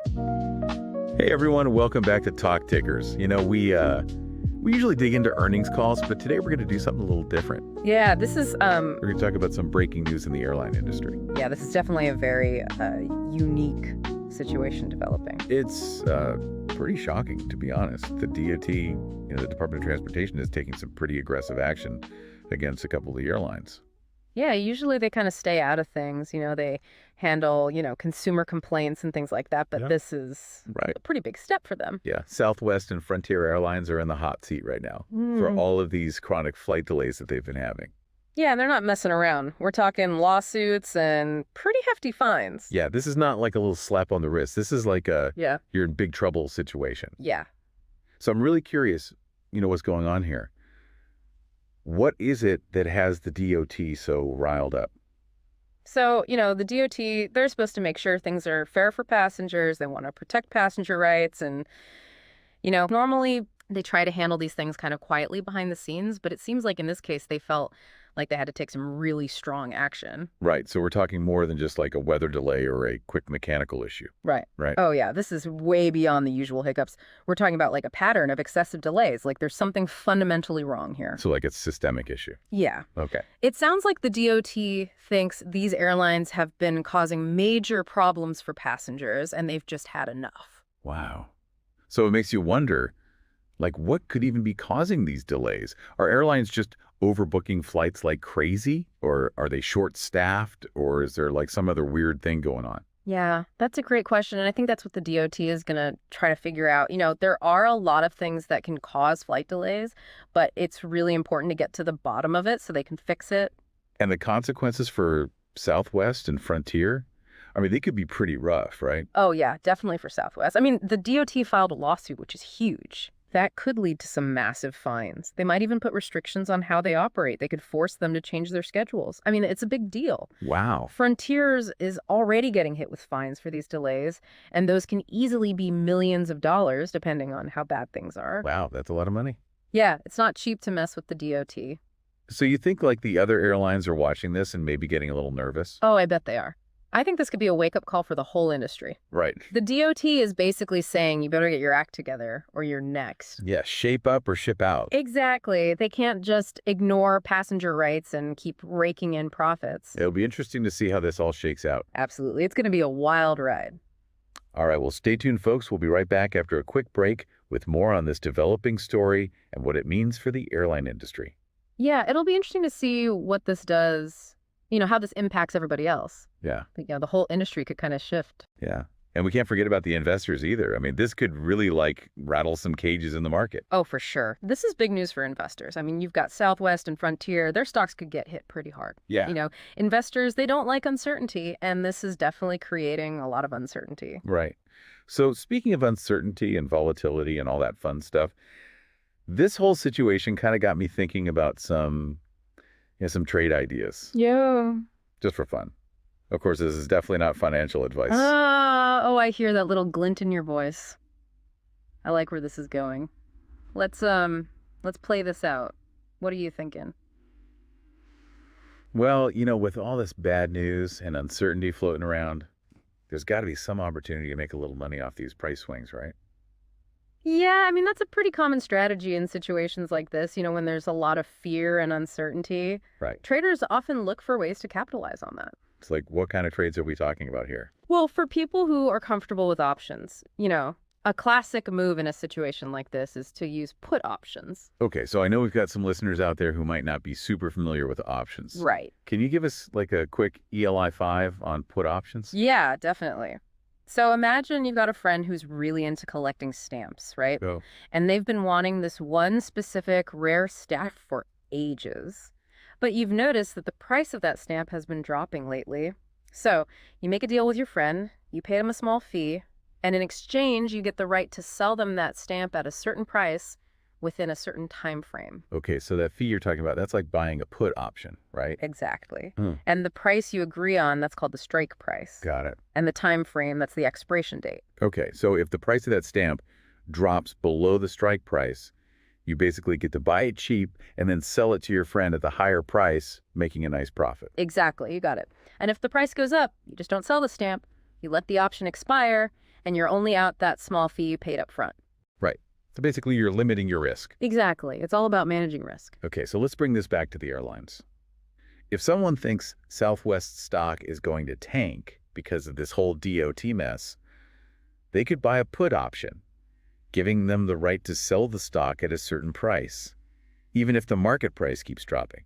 Hey everyone, welcome back to Talk Tickers. We usually dig into earnings calls, but today we're going to do something a little different. Yeah, this is We're going to talk about some breaking news in the airline industry. this is definitely a very unique situation developing. It's pretty shocking, to be honest. The DOT, the Department of Transportation, is taking some pretty aggressive action against a couple of the airlines. Yeah, usually they kind of stay out of things. They handle, consumer complaints and things like that. But this is Right. a pretty big step for them. Yeah, Southwest and Frontier Airlines are in the hot seat right now for all of these chronic flight delays that they've been having. Yeah, they're not messing around. We're talking lawsuits and pretty hefty fines. Yeah, this is not like a little slap on the wrist. This is like you're in big trouble situation. Yeah. So I'm really curious, what's going on here. What is it that has the DOT so riled up? So, the DOT, they're supposed to make sure things are fair for passengers. They want to protect passenger rights. And, normally they try to handle these things kind of quietly behind the scenes. But it seems like in this case, they felt like they had to take some really strong action. Right. So we're talking more than just like a weather delay or a quick mechanical issue. Right. Right. Oh, yeah. This is way beyond the usual hiccups. We're talking about like a pattern of excessive delays. Like there's something fundamentally wrong here. So like it's a systemic issue. Yeah. Okay. It sounds like the DOT thinks these airlines have been causing major problems for passengers and they've just had enough. Wow. So it makes you wonder, like, what could even be causing these delays? Are airlines just overbooking flights like crazy? Or are they short-staffed? Or is there like some other weird thing going on? Yeah, that's a great question. And I think that's what the DOT is going to try to figure out. There are a lot of things that can cause flight delays, but it's really important to get to the bottom of it so they can fix it. And the consequences for Southwest and Frontier? I mean, they could be pretty rough, right? Oh, yeah, definitely for Southwest. I mean, the DOT filed a lawsuit, which is huge. That could lead to some massive fines. They might even put restrictions on how they operate. They could force them to change their schedules. I mean, it's a big deal. Wow. Frontiers is already getting hit with fines for these delays, and those can easily be millions of dollars depending on how bad things are. Wow, that's a lot of money. Yeah, it's not cheap to mess with the DOT. So you think like the other airlines are watching this and maybe getting a little nervous? Oh, I bet they are. I think this could be a wake-up call for the whole industry. Right. The DOT is basically saying you better get your act together or you're next. Yeah, shape up or ship out. Exactly. They can't just ignore passenger rights and keep raking in profits. It'll be interesting to see how this all shakes out. Absolutely. It's going to be a wild ride. All right, well, stay tuned, folks. We'll be right back after a quick break with more on this developing story and what it means for the airline industry. Yeah, it'll be interesting to see what this does, how this impacts everybody else. Yeah. The whole industry could kind of shift. Yeah. And we can't forget about the investors either. I mean, this could really rattle some cages in the market. Oh, for sure. This is big news for investors. I mean, you've got Southwest and Frontier. Their stocks could get hit pretty hard. Yeah. Investors, they don't like uncertainty, and this is definitely creating a lot of uncertainty. Right. So speaking of uncertainty and volatility and all that fun stuff, this whole situation kind of got me thinking about some trade ideas. Yeah. Just for fun. Of course, this is definitely not financial advice. Oh, I hear that little glint in your voice. I like where this is going. Let's play this out. What are you thinking? Well, with all this bad news and uncertainty floating around, there's got to be some opportunity to make a little money off these price swings, right? Yeah, I mean, that's a pretty common strategy in situations like this, when there's a lot of fear and uncertainty. Right. Traders often look for ways to capitalize on that. It's like, what kind of trades are we talking about here? Well, for people who are comfortable with options, a classic move in a situation like this is to use put options. Okay, so I know we've got some listeners out there who might not be super familiar with options. Right. Can you give us like a quick ELI 5 on put options? Yeah, definitely. So imagine you've got a friend who's really into collecting stamps, right? Go. And they've been wanting this one specific rare stamp for ages. But you've noticed that the price of that stamp has been dropping lately. So you make a deal with your friend, you pay them a small fee, and in exchange, you get the right to sell them that stamp at a certain price within a certain time frame. Okay, so that fee you're talking about, that's like buying a put option, right? Exactly. And the price you agree on, that's called the strike price. Got it. And the time frame, that's the expiration date. Okay, so if the price of that stamp drops below the strike price, you basically get to buy it cheap and then sell it to your friend at the higher price, making a nice profit. Exactly, you got it. And if the price goes up, you just don't sell the stamp. You let the option expire, and you're only out that small fee you paid up front. Right. So basically, you're limiting your risk. Exactly. It's all about managing risk. Okay, so let's bring this back to the airlines. If someone thinks Southwest stock is going to tank because of this whole DOT mess, they could buy a put option, giving them the right to sell the stock at a certain price, even if the market price keeps dropping.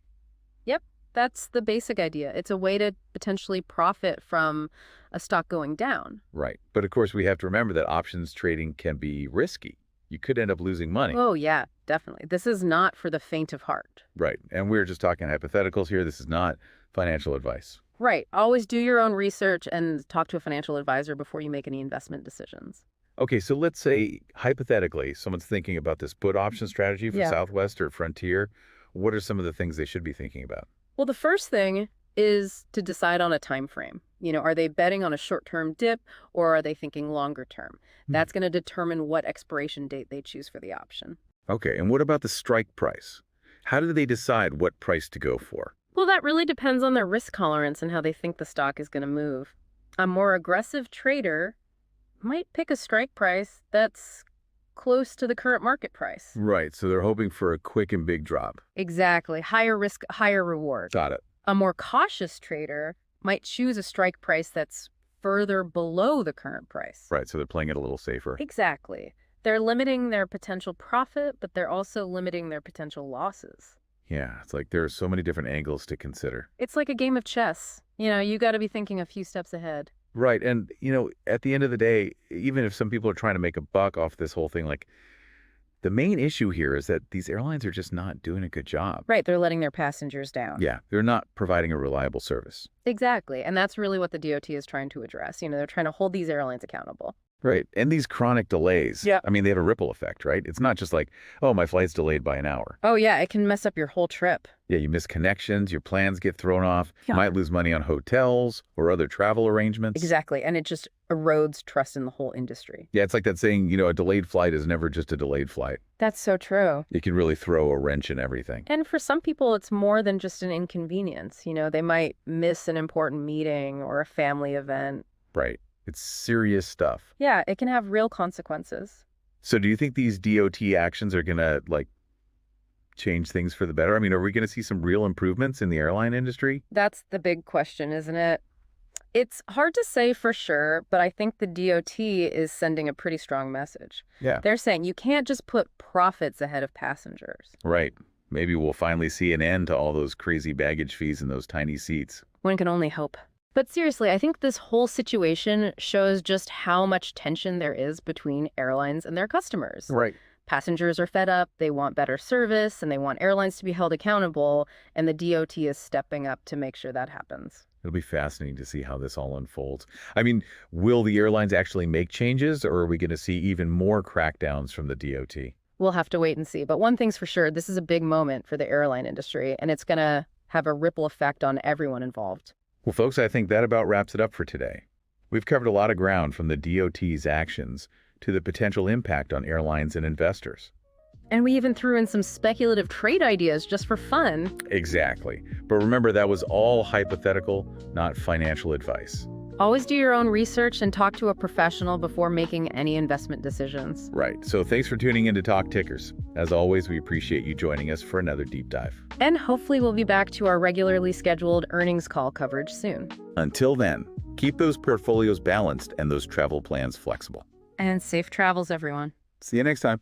Yep, that's the basic idea. It's a way to potentially profit from a stock going down. Right. But of course, we have to remember that options trading can be risky. You could end up losing money. Oh, yeah, definitely. This is not for the faint of heart. Right. And we're just talking hypotheticals here. This is not financial advice. Right. Always do your own research and talk to a financial advisor before you make any investment decisions. Okay, so let's say, hypothetically, someone's thinking about this put option strategy for Yeah. Southwest or Frontier. What are some of the things they should be thinking about? Well, the first thing is to decide on a time frame. Are they betting on a short-term dip or are they thinking longer term? That's going to determine what expiration date they choose for the option. Okay, and what about the strike price? How do they decide what price to go for? Well, that really depends on their risk tolerance and how they think the stock is going to move. A more aggressive trader might pick a strike price that's close to the current market price. Right, so they're hoping for a quick and big drop. Exactly. Higher risk, higher reward. Got it. A more cautious trader might choose a strike price that's further below the current price. Right, so they're playing it a little safer. Exactly. They're limiting their potential profit, but they're also limiting their potential losses. Yeah, it's like there are so many different angles to consider. It's like a game of chess. You got to be thinking a few steps ahead. Right, and, at the end of the day, even if some people are trying to make a buck off this whole thing, like, the main issue here is that these airlines are just not doing a good job. Right, they're letting their passengers down. Yeah, they're not providing a reliable service. Exactly, and that's really what the DOT is trying to address. They're trying to hold these airlines accountable. Right, and these chronic delays, Yeah. I mean, they have a ripple effect, right? It's not just like, oh, my flight's delayed by an hour. Oh, yeah, it can mess up your whole trip. Yeah, you miss connections, your plans get thrown off, Yeah. you might lose money on hotels or other travel arrangements. Exactly, and it just erodes trust in the whole industry. Yeah, it's like that saying, a delayed flight is never just a delayed flight. That's so true. It can really throw a wrench in everything. And for some people, it's more than just an inconvenience. They might miss an important meeting or a family event. Right. It's serious stuff. Yeah, it can have real consequences. So do you think these DOT actions are going to, change things for the better? I mean, are we going to see some real improvements in the airline industry? That's the big question, isn't it? It's hard to say for sure, but I think the DOT is sending a pretty strong message. Yeah. They're saying you can't just put profits ahead of passengers. Right. Maybe we'll finally see an end to all those crazy baggage fees and those tiny seats. One can only hope. But seriously, I think this whole situation shows just how much tension there is between airlines and their customers. Right. Passengers are fed up, they want better service, and they want airlines to be held accountable, and the DOT is stepping up to make sure that happens. It'll be fascinating to see how this all unfolds. I mean, will the airlines actually make changes, or are we going to see even more crackdowns from the DOT? We'll have to wait and see. But one thing's for sure, this is a big moment for the airline industry, and it's going to have a ripple effect on everyone involved. Well, folks, I think that about wraps it up for today. We've covered a lot of ground from the DOT's actions to the potential impact on airlines and investors. And we even threw in some speculative trade ideas just for fun. Exactly. But remember, that was all hypothetical, not financial advice. Always do your own research and talk to a professional before making any investment decisions. Right. So thanks for tuning in to Talk Tickers. As always, we appreciate you joining us for another deep dive. And hopefully we'll be back to our regularly scheduled earnings call coverage soon. Until then, keep those portfolios balanced and those travel plans flexible. And safe travels, everyone. See you next time.